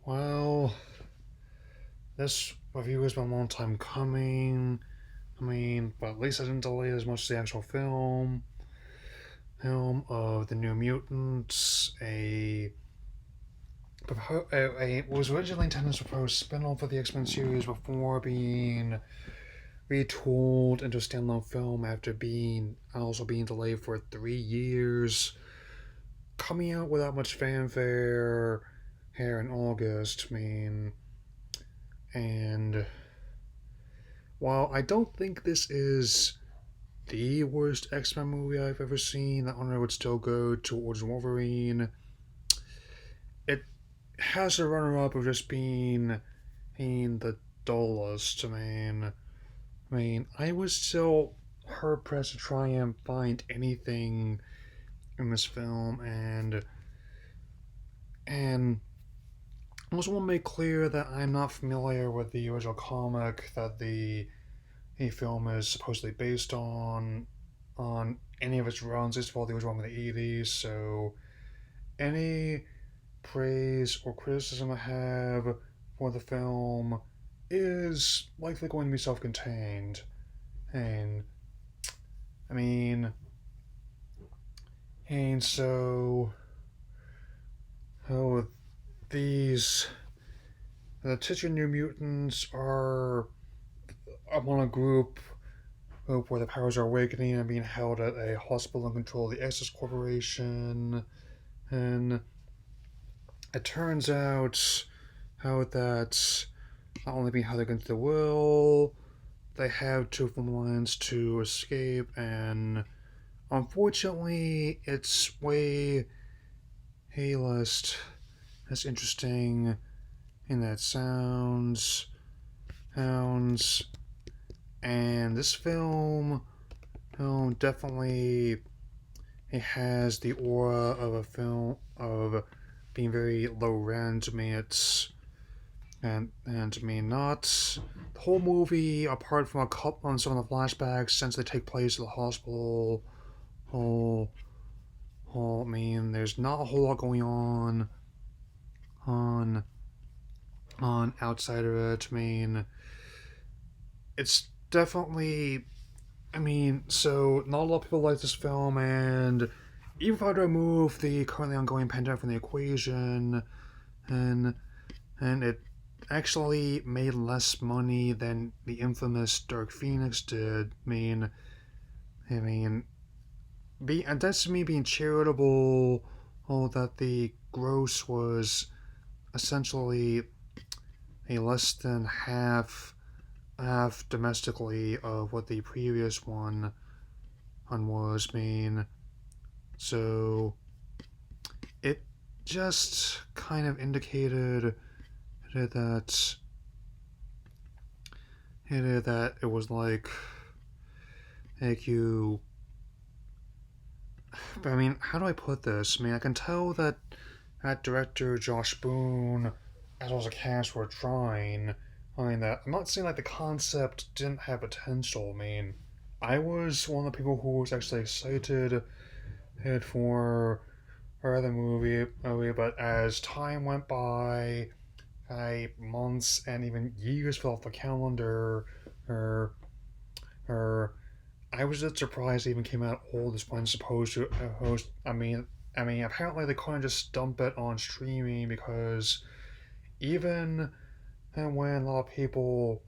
Well, this review has been a long time coming. But at least I didn't delay as much as the actual film of the New Mutants, a was originally intended as a proposed spin-off of the X-Men series before being retooled into a standalone film after being delayed for 3 years, coming out without much fanfare here in August. And while I don't think this is the worst X-Men movie I've ever seen, that honor would still go towards Wolverine. It has a runner-up of just being the dullest. I was still hard pressed to try and find anything in this film, and I also want to make clear that I'm not familiar with the original comic that the film is supposedly based on any of its runs. Least of all, the original one in the '80s. So any praise or criticism I have for the film is likely going to be self-contained. And I mean, and so, oh, these the titular New Mutants are among a group where the powers are awakening and being held at a hospital in control of the Exodus Corporation. And it turns out how that not only being held against their will, they have two of them lines to escape, and unfortunately, it's way less as interesting in that sounds, and this film definitely it has the aura of a film of being very low rent. To me not the whole movie apart from a couple on some of the flashbacks since they take place at the hospital. Whole, there's not a whole lot going on outside of it. It's definitely. So not a lot of people like this film, and even if I were to remove the currently ongoing pandemic from the equation, and it actually made less money than the infamous Dark Phoenix did. And that's me being charitable. That the gross was essentially a less than half domestically of what the previous one was. So it just kind of indicated that it was like you. But how do I put this? I can tell that director Josh Boone, as well as the cast, were trying. That I'm not saying like the concept didn't have potential. I was one of the people who was actually excited for the movie, but as time went by, months and even years fell off the calendar, or I was just surprised it even came out all this when supposed to host. Apparently they couldn't just dump it on streaming because even when a lot of people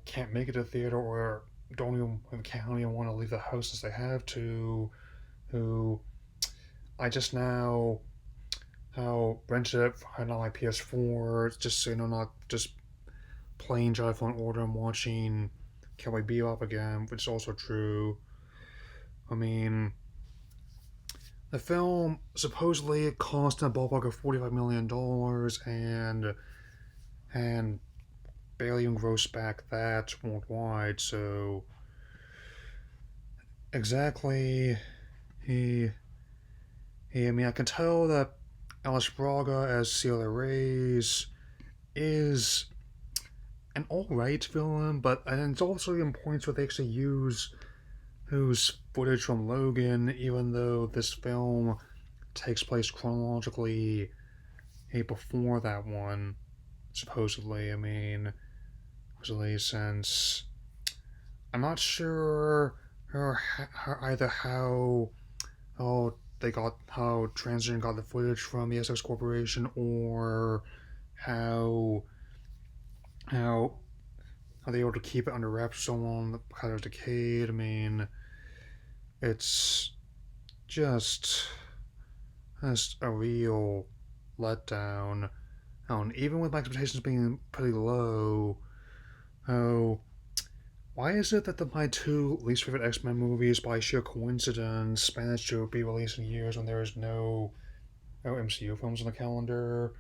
can't make it to theater or can't even want to leave the house as they have to, who I just now rented it on my PS4 just so not just playing Jedi Fallen Order and watching Cowboy Bebop again, which is also true. The film supposedly cost a ballpark of $45 million and barely even grossed back that worldwide. So exactly, I can tell that Alice Braga as Celia Reyes is an alright villain, but and it's also in points where they actually use footage from Logan, even though this film takes place chronologically before that one, supposedly. Supposedly since I'm not sure either how Transgender got the footage from the SX Corporation, or how how how they were able to keep it under wraps for so long because it was decayed. It's just just a real letdown. And even with my expectations being pretty low, oh, why is it that my two least favorite X-Men movies, by sheer coincidence, managed to be released in years when there is no MCU films on the calendar?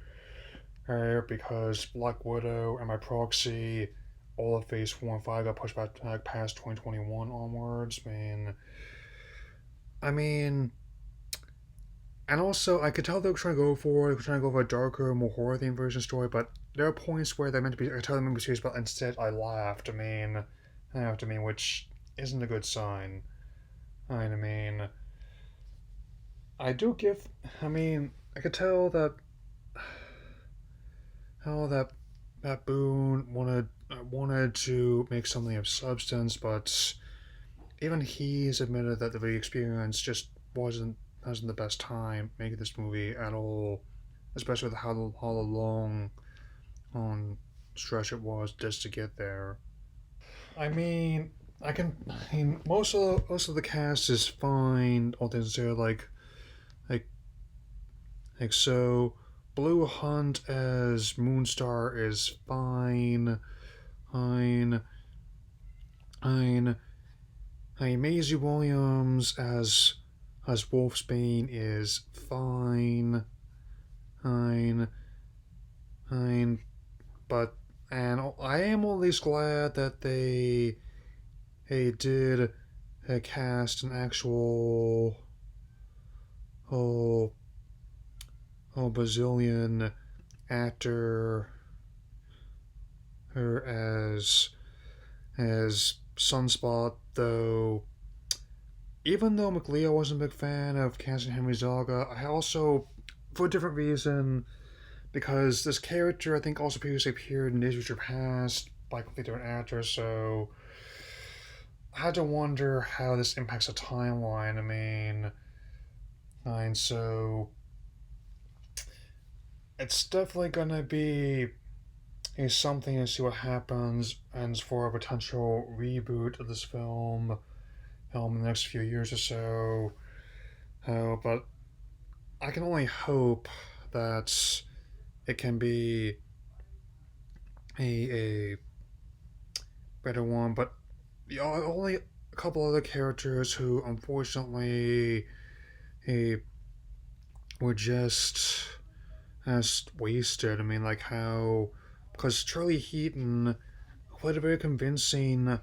Because Black Widow and by proxy, all of Phase 4 and 5 got pushed back past 2021 onwards. I mean, and also I could tell they were trying to go for a darker, more horror themed version story, but there are points where they're meant to be. I could tell they're meant to be serious, but instead I laughed. Which isn't a good sign. I mean, I do give. I could tell that how that Boone wanted to make something of substance, but even he's admitted that the experience just wasn't the best time making this movie at all, especially with how long on stretch it was just to get there. I mean, most of the cast is fine. All things considered, like so, Blue Hunt as Moonstar is fine. Fine. Fine. Maisie Williams as Wolfsbane is fine. Fine. Fine. But and I am at least glad that they did cast an actual oh Brazilian actor her as Sunspot, though. Even though McLeod wasn't a big fan of casting Henry Zaga, I also, for a different reason, because this character I think also previously appeared in Days of Future Past by a completely different actor, so I had to wonder how this impacts the timeline. And so it's definitely gonna be something to see what happens and for a potential reboot of this film in the next few years or so. But I can only hope that it can be a better one. But only a couple other characters who unfortunately were just wasted. Like how, because Charlie Heaton played a very convincing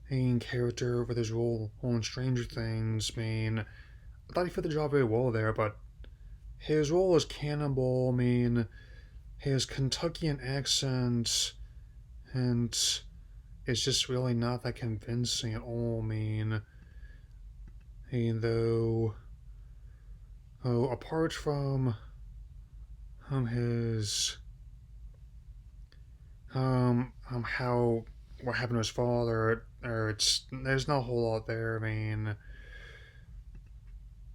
main character with his role on Stranger Things. I thought he fit the job very well there, but his role as Cannibal, his Kentuckian accent, and it's just really not that convincing at all. Though, apart from his how what happened to his father, or there's not a whole lot there.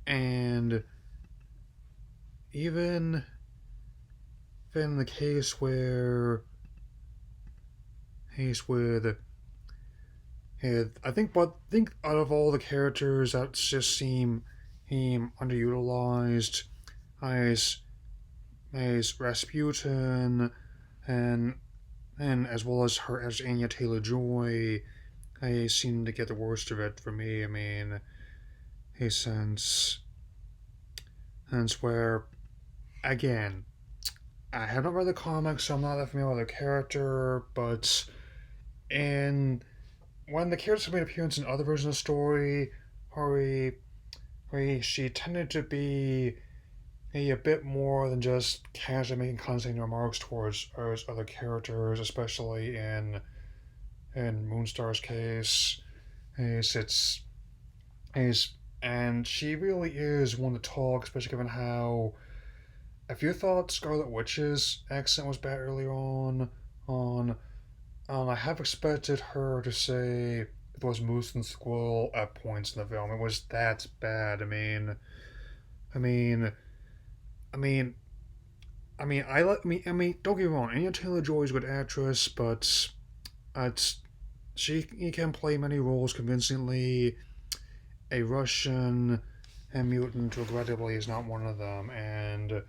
And even in the case with I think out of all the characters that just seem underutilized, as Rasputin and as well as her as Anya Taylor Joy, I seem to get the worst of it for me. Since where again, I have not read the comics, so I'm not that familiar with the character, but in when the characters made appearance in other versions of the story, Hori, she tended to be a bit more than just casually making condescending remarks towards other characters, especially in Moonstar's case. Is and she really is one to talk, especially given how if you thought Scarlet Witch's accent was bad earlier on, I have expected her to say it was Moose and Squirrel at points in the film. It was that bad. I mean, I mean, don't get me wrong. Anya Taylor-Joy is a good actress, but it's she can play many roles convincingly. A Russian and mutant, regrettably, is not one of them, and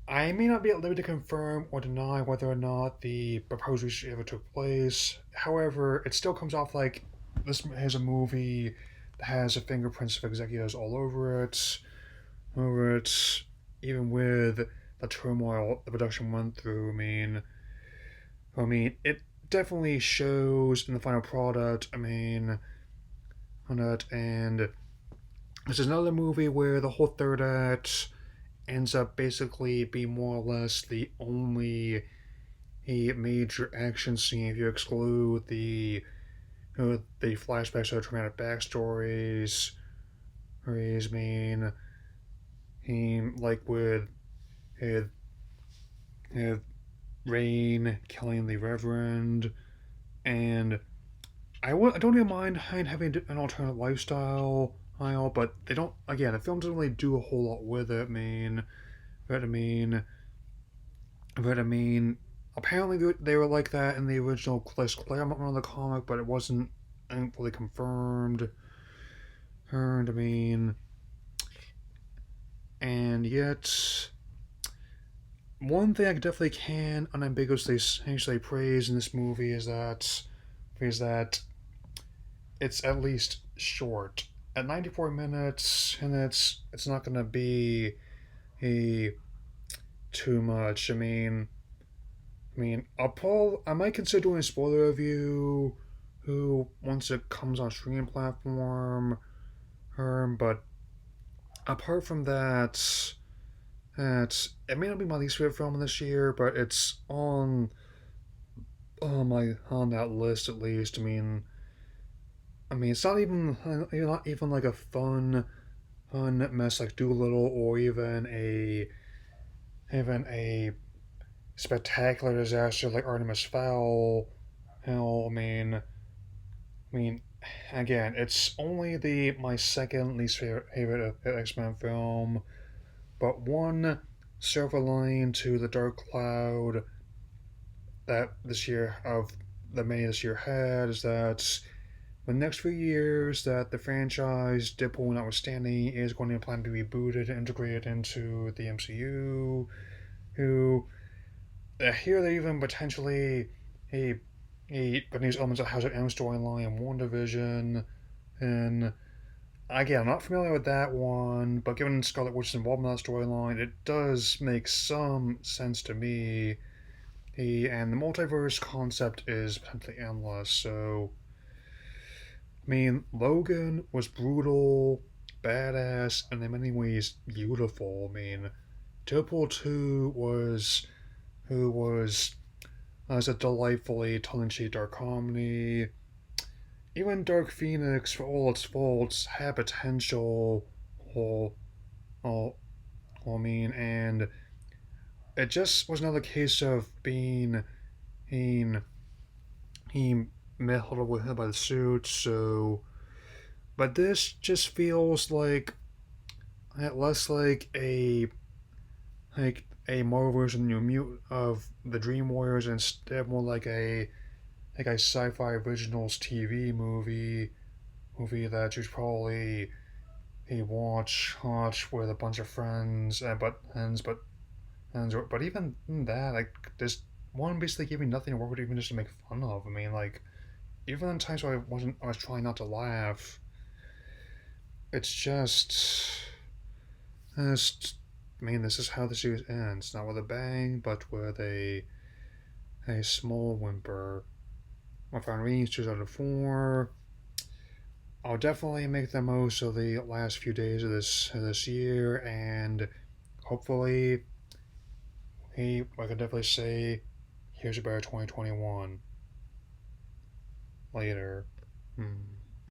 I may not be at liberty to confirm or deny whether or not the proposed reshoot ever took place. However, it still comes off like this is a movie that has the fingerprints of executives all over it. Over it, even with the turmoil the production went through. It definitely shows in the final product. On it, and this is another movie where the whole third act ends up basically being more or less the only a major action scene if you exclude the flashbacks or traumatic backstories. Like with, with Rain killing the Reverend, and I don't even mind having an alternate lifestyle, but they don't. Again, the film doesn't really do a whole lot with it. But I mean, but I mean, apparently they were like that in the original Chris Claremont run of the comic, but it wasn't fully confirmed. And and yet, one thing I definitely can unambiguously actually praise in this movie is that it's at least short. At 94 minutes, and it's not gonna be a too much. I might consider doing a spoiler review, who once it comes on streaming platform, but apart from that, it may not be my least favorite film this year, but it's on that list at least. It's not even like a fun mess like Doolittle, or even a spectacular disaster like Artemis Fowl. Hell, I mean, again, it's only the my second least favorite X Men film, but one silver lining to the dark cloud that this year of the many this year had is that the next few years that the franchise, Deadpool notwithstanding, is going to plan to be rebooted and integrated into the MCU. Who here they even potentially a but these elements of House of M storyline and WandaVision, and again, I'm not familiar with that one, but given Scarlet Witch's involvement in that storyline, it does make some sense to me. And the multiverse concept is potentially endless, so Logan was brutal, badass, and in many ways beautiful. Deadpool 2 was a delightfully tongue-in-cheek dark comedy. Even Dark Phoenix, for all its faults, had potential. Oh, oh, and it just was another case of being he held with him by the suit. So, but this just feels like less like a Marvel version of the Dream Warriors, and instead more like a sci-fi originals TV movie that you'd probably watch with a bunch of friends, but even that, like, this one basically gave me nothing to work with, even just to make fun of. Even in times where I was trying not to laugh, it's just, it's, this is how the series ends, not with a bang, but with a small whimper. If I reach 2 out of 4, I'll definitely make the most of the last few days of this year, and hopefully, I can definitely say, here's a better 2021 later.